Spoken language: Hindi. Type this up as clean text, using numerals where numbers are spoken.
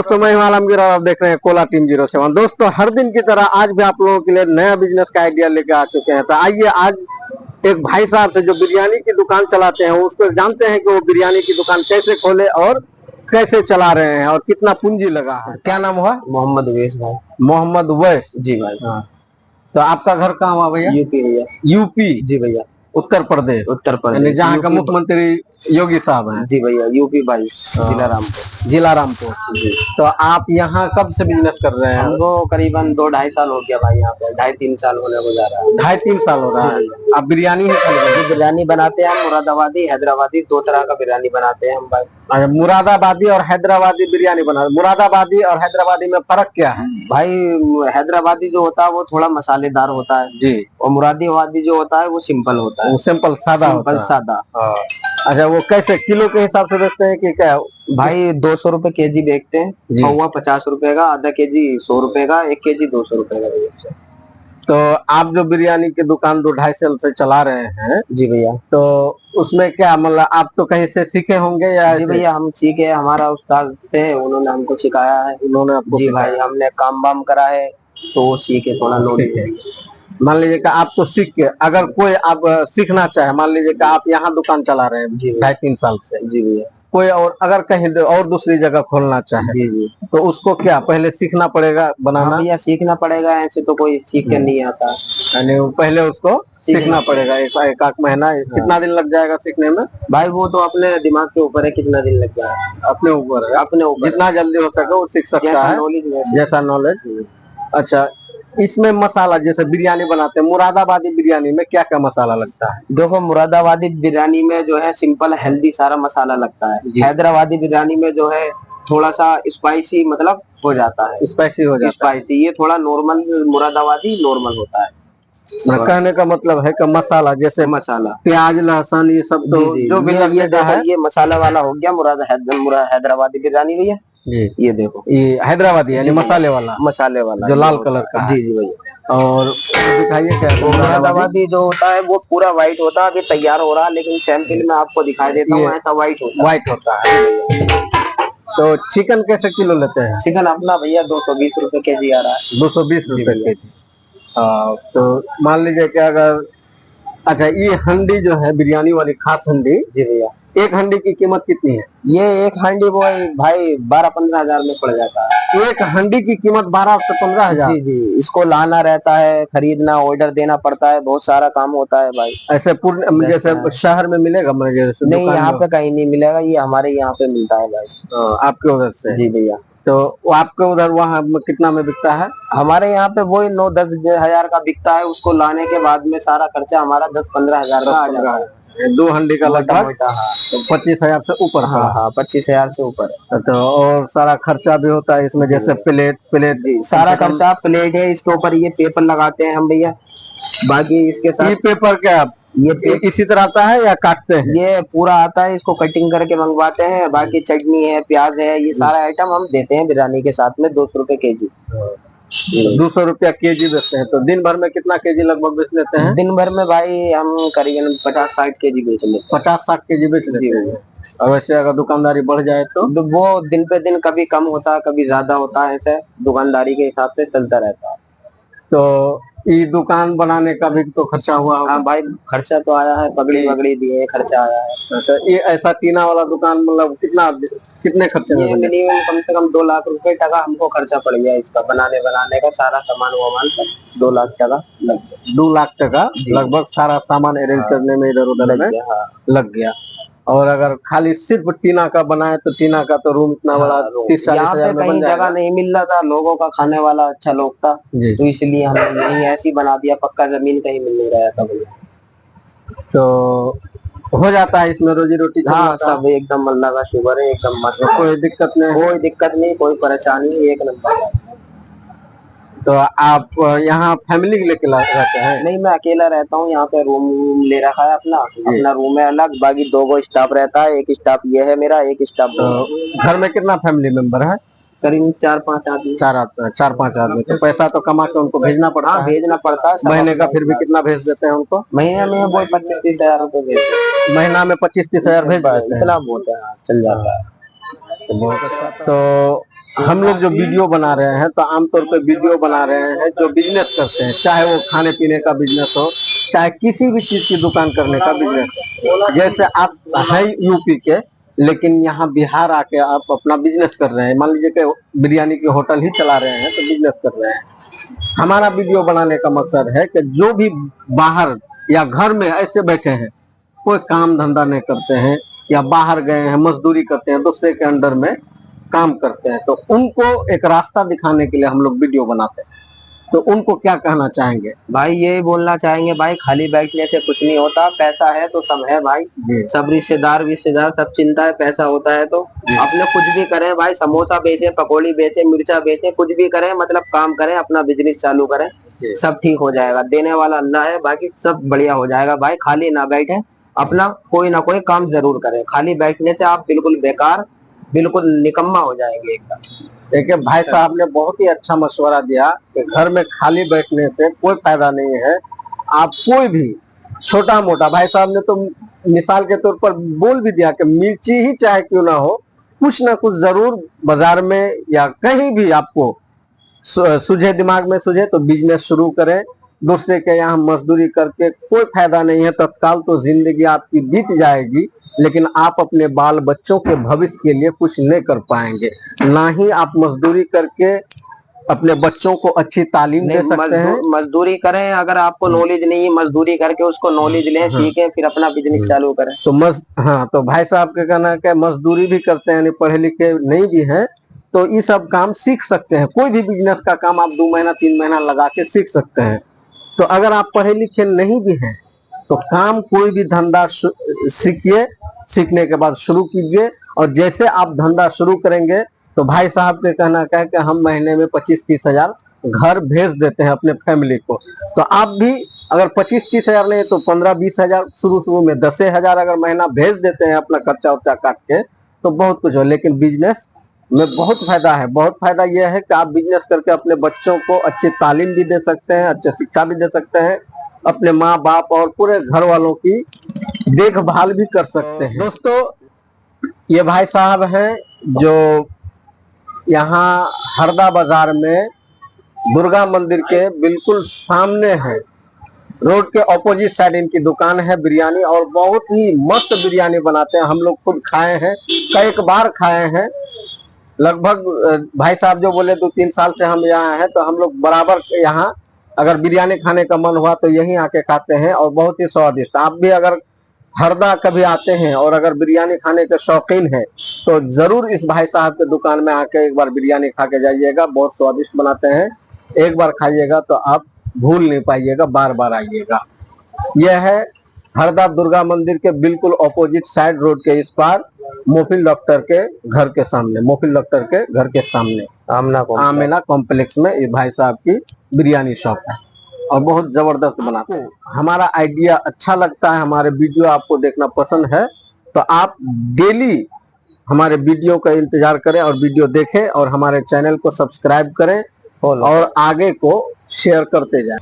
दोस्तों, मैं हूं आलमगीर और आप देख रहे हैं कोला टीम 07। दोस्तों, हर दिन की तरह आज भी आप लोगों के लिए नया बिजनेस का आइडिया लेकर आ चुके हैं। तो आइए आज एक भाई साहब से जो बिरयानी की दुकान चलाते हैं उसको जानते हैं कि वो बिरयानी की दुकान कैसे खोले और कैसे चला रहे हैं और कितना पूंजी लगा है। क्या नाम हुआ? मोहम्मद उवैस भाई। मोहम्मद उवैस जी भाई। हाँ। तो आपका घर कहाँ हुआ भैया? यूपी भैया। यूपी? जी भैया। उत्तर प्रदेश? उत्तर यानी प्रदेश जहाँ का मुख्यमंत्री योगी साहब हैं। जी भैया, यूपी 22 जिला रामपुर। जिला रामपुर जी। तो आप यहाँ कब से बिजनेस कर रहे हैं? हमको करीबन 2-2.5 साल हो गया भाई, यहाँ पे 2.5-3 साल होने को जा रहा है। 2.5-3 साल हो रहा है। आप बिरयानी ही बिरयानी बनाते हैं, मुरादाबादी हैदराबादी 2 तरह का बिरयानी बनाते हैं हम भाई। अच्छा, मुरादाबादी और हैदराबादी बिरयानी बना। मुरादाबादी और हैदराबादी में फर्क क्या है भाई? हैदराबादी जो होता है वो थोड़ा मसालेदार होता है जी, और मुरादाबादी जो होता है वो सिंपल होता है। वो सिंपल सादा होता है। सादा। अच्छा, वो कैसे किलो के हिसाब से बेचते हैं कि क्या? भाई 200 रुपए केजी बेचते हैं। पौवा 50 रुपए का, आधा केजी 100 रुपए का, 1 केजी 200 रुपए का। तो आप जो बिरयानी की दुकान 2-2.5 साल से चला रहे हैं जी भैया, तो उसमें क्या मतलब आप तो कहीं से सीखे होंगे या? जी भैया, हम सीखे, हमारा उस्ताद थे, उन्होंने हमको सिखाया है। उन्होंने आपको? जी भाई, हमने काम वाम करा है तो वो सीखे, थोड़ा नॉलेज है। मान लीजिए कि आप तो सीख के, अगर कोई आप सीखना चाहे, मान लीजिए कि आप यहाँ दुकान चला रहे हैं 2.5-3 साल से। जी भैया। कोई और अगर कहीं और दूसरी जगह खोलना चाहे जी जी, तो उसको क्या पहले सीखना पड़ेगा बनाना? भैया सीखना पड़ेगा, ऐसे तो कोई सीख के नहीं आता। यानी पहले उसको सीखना पड़ेगा। एक आध महीना कितना दिन लग जाएगा सीखने में? भाई वो तो अपने दिमाग के ऊपर है, कितना दिन लग जाए, अपने ऊपर है। अपने ऊपर, जितना जल्दी हो सके वो सीख सकता है, जैसा नॉलेज। अच्छा, इसमें मसाला जैसे बिरयानी बनाते हैं, मुरादाबादी बिरयानी में क्या क्या मसाला लगता है? देखो, मुरादाबादी बिरयानी में जो है सिंपल हेल्दी सारा मसाला लगता है। हैदराबादी बिरयानी में जो है थोड़ा सा स्पाइसी मतलब हो जाता है, स्पाइसी हो जाता है। स्पाइसी ये थोड़ा नॉर्मल, मुरादाबादी नॉर्मल होता है। कहने का मतलब है कि मसाला जैसे मसाला प्याज लहसुन ये सब तो जो भी ये मसाला वाला हो गया हैदराबादी बिरयानी भैया। ये देखो, ये हैदराबादी यानी मसाले वाला जो लाल कलर का। जी जी भैया। और दिखाइए क्या? मुरादाबादी जो होता है वो पूरा व्हाइट होता है, अभी तैयार हो रहा है, लेकिन सैंपल में आपको दिखाई देता हूँ, ऐसा व्हाइट होता है। तो चिकन कैसे किलो लेते हैं? चिकन अपना भैया 220 रुपए केजी आ रहा है। 220 रुपए केजी। तो मान लीजिए कि अगर, अच्छा, ये हंडी जो है बिरयानी वाली खास हंडी, जी भैया, एक हंडी की कीमत कितनी है? ये एक हंडी वो भाई 12-15 हजार में पड़ जाता है। एक हंडी की कीमत 12 से 15 हजार? जी जी, इसको लाना रहता है, खरीदना, ऑर्डर देना पड़ता है, बहुत सारा काम होता है भाई। ऐसे पूर्ण जैसे शहर में मिलेगा? नहीं, यहाँ पे कहीं नहीं मिलेगा, ये हमारे यहाँ पे मिलता है भाई। आपके उधर से? जी भैया। तो आपके उधर वहाँ कितना में बिकता है? हमारे यहाँ पे वही 9-10 हजार का बिकता है। उसको लाने के बाद में सारा खर्चा हमारा 10-15 हजार का आ जाता है। 2 हंडी का लगभग तो 25 हजार से ऊपर। हाँ, 25 हजार से ऊपर। तो और सारा खर्चा भी होता है इसमें, जैसे प्लेट सारा खर्चा, प्लेट है, इसके ऊपर ये पेपर लगाते हैं हम भैया। बाकी इसके साथ ये पेपर क्या ये इसी तरह आता है या काटते हैं? ये पूरा आता है, इसको कटिंग करके मंगवाते हैं। बाकी चटनी है, प्याज है, ये सारा आइटम हम देते हैं बिरयानी के साथ में 200 रुपए केजी। 200 रुपया केजी बेचते हैं। तो दिन भर में कितना केजी लगभग बेच लेते हैं? दिन भर में भाई हम करीबन 50-60 केजी बेच लेते हैं। 50-60 केजी बेच लेते हैं। और वैसे अगर दुकानदारी बढ़ जाए तो वो दिन पे दिन कभी कम होता है, कभी ज्यादा होता है, ऐसे दुकानदारी के हिसाब से चलता रहता है। तो ये दुकान बनाने का भी तो खर्चा हुआ होगा? हाँ भाई, खर्चा तो आया है, पगड़ी वगड़ी दिए, खर्चा आया है। तो ये ऐसा टीना वाला दुकान मतलब कितने खर्चे में? मिनिमम कम से कम 2 लाख रुपए टका हमको खर्चा पड़ गया इसका, बनाने का सारा सामान वामान सब 2 लाख टका लग गया। 2 लाख टका लगभग सारा सामान अरेंज करने में इधर उधर लग गया। और अगर खाली सिर्फ टीना का बनाए तो टीना का तो रूम इतना बड़ा 30-40 हजार में कहीं जगह नहीं मिल रहा था, लोगों का खाने वाला अच्छा लोग था, तो इसलिए हमने यही ऐसी बना दिया, पक्का जमीन कहीं मिल नहीं रहा था भैया। तो हो जाता है इसमें रोजी रोटी? हाँ, सब एकदम अल्लाह का शुक्र है, एकदम मस्त, कोई दिक्कत नहीं, कोई परेशानी, एक नंबर। तो आप यहाँ फैमिली लेके रहते हैं? नहीं, मैं अकेला रहता हूँ यहाँ पे, रूम ले रखा है अपना रूम है अलग। बाकी 2 स्टाफ रहता है, एक स्टाफ ये है मेरा, एक स्टाफ। तो घर में कितना फैमिली मेंबर है? करीब 4-5 आदमी। 4-5 आदमी। तो पैसा तो कमा के उनको भेजना पड़ता है? भेजना पड़ता है। महीने का फिर भी कितना भेज देते हैं उनको? महीने में वो 25-30 हजार रुपए भेज, महीना में 25-30 हजार भेज देते हैं? इतना बहुत है, चल जाता है। तो हम लोग जो वीडियो बना रहे हैं तो आमतौर पर वीडियो बना रहे हैं जो बिजनेस करते हैं, चाहे वो खाने पीने का बिजनेस हो, चाहे किसी भी चीज की दुकान करने का बिजनेस हो। जैसे आप हैं यूपी के, लेकिन यहाँ बिहार आके आप अपना बिजनेस कर रहे हैं, मान लीजिए कि बिरयानी की होटल ही चला रहे हैं तो बिजनेस कर रहे हैं। हमारा वीडियो बनाने का मकसद है कि जो भी बाहर या घर में ऐसे बैठे हैं, कोई काम धंधा नहीं करते हैं या बाहर गए हैं मजदूरी करते हैं, दूसरे के अंडर में काम करते हैं, तो उनको एक रास्ता दिखाने के लिए हम लोग वीडियो बनाते हैं। तो उनको क्या कहना चाहेंगे? भाई ये बोलना चाहेंगे भाई, खाली बैठने से कुछ नहीं होता, पैसा है तो सब है भाई। सब रिश्तेदार सब चिंता है, पैसा होता है तो अपने कुछ भी करें भाई, समोसा बेचे, पकौड़ी बेचे, मिर्चा बेचे, कुछ भी करें, मतलब काम करें, अपना बिजनेस चालू करें, सब ठीक हो जाएगा। देने वाला अल्लाह है, बाकी सब बढ़िया हो जाएगा भाई। खाली ना बैठे, अपना कोई ना कोई काम जरूर करें। खाली बैठने से आप बिल्कुल बेकार, बिल्कुल निकम्मा हो जाएंगे एकदम। देखिए भाई साहब ने बहुत ही अच्छा मशवरा दिया कि घर में खाली बैठने से कोई फायदा नहीं है। आप कोई भी छोटा मोटा, भाई साहब ने तो मिसाल के तौर पर बोल भी दिया कि मिर्ची ही चाहे क्यों ना हो, कुछ ना कुछ जरूर बाजार में या कहीं भी आपको सूझे, दिमाग में सूझे तो बिजनेस शुरू करें। दूसरे के यहाँ मजदूरी करके कोई फायदा नहीं है। तत्काल तो जिंदगी आपकी बीत जाएगी, लेकिन आप अपने बाल बच्चों के भविष्य के लिए कुछ नहीं कर पाएंगे। ना ही आप मजदूरी करके अपने बच्चों को अच्छी तालीम दे सकते हैं। मजदूरी करें, अगर आपको नॉलेज नहीं है, मजदूरी करके उसको नॉलेज लें, सीखें, फिर अपना बिजनेस चालू करें। तो तो भाई साहब का कहना है कि मजदूरी भी करते हैं, यानी पढ़े लिखे नहीं भी हैं तो ये सब काम सीख सकते हैं। कोई भी बिजनेस का काम आप 2 महीना 3 महीना लगा के सीख सकते हैं। तो अगर आप पढ़े लिखे नहीं भी हैं तो काम कोई भी धंधा सीखिए, सीखने के बाद शुरू कीजिए, और जैसे आप धंधा शुरू करेंगे तो भाई साहब के कहना क्या है कि हम महीने में 25-30 हजार घर भेज देते हैं अपने फैमिली को। तो आप भी अगर 25-30 हजार नहीं तो 15-20 हजार, शुरू में 10 हजार अगर महीना भेज देते हैं अपना खर्चा उर्चा काट के, तो बहुत कुछ हो। लेकिन बिजनेस में बहुत फायदा है। बहुत फायदा यह है कि आप बिजनेस करके अपने बच्चों को अच्छी तालीम भी दे सकते हैं, अच्छी शिक्षा भी दे सकते हैं, अपने माँ बाप और पूरे घर वालों की देखभाल भी कर सकते हैं। दोस्तों, ये भाई साहब हैं जो यहाँ हरदा बाजार में दुर्गा मंदिर के बिल्कुल सामने है, रोड के ऑपोजिट साइड इनकी दुकान है बिरयानी, और बहुत ही मस्त बिरयानी बनाते हैं। हम लोग खुद खाए हैं, कई बार खाए हैं। लगभग भाई साहब जो बोले 2-3 साल से हम यहाँ हैं, तो हम लोग बराबर यहाँ अगर बिरयानी खाने का मन हुआ तो यहीं आके खाते हैं, और बहुत ही स्वादिष्ट। आप भी अगर हरदा कभी आते हैं और अगर बिरयानी खाने के शौकीन हैं तो जरूर इस भाई साहब के दुकान में आके एक बार बिरयानी खा के जाइएगा। बहुत स्वादिष्ट बनाते हैं, एक बार खाइएगा तो आप भूल नहीं पाइएगा, बार बार आइएगा। यह है हरदा दुर्गा मंदिर के बिल्कुल ऑपोजिट साइड, रोड के इस पार, मोफिल डॉक्टर के घर के सामने, मोफिल डॉक्टर के घर के सामने आमेना कॉम्प्लेक्स में ये भाई साहब की बिरयानी शॉप है, और बहुत जबरदस्त बनाते हैं। हमारा आइडिया अच्छा लगता है, हमारे वीडियो आपको देखना पसंद है, तो आप डेली हमारे वीडियो का इंतजार करें और वीडियो देखें, और हमारे चैनल को सब्सक्राइब करें और आगे को शेयर करते जाएं।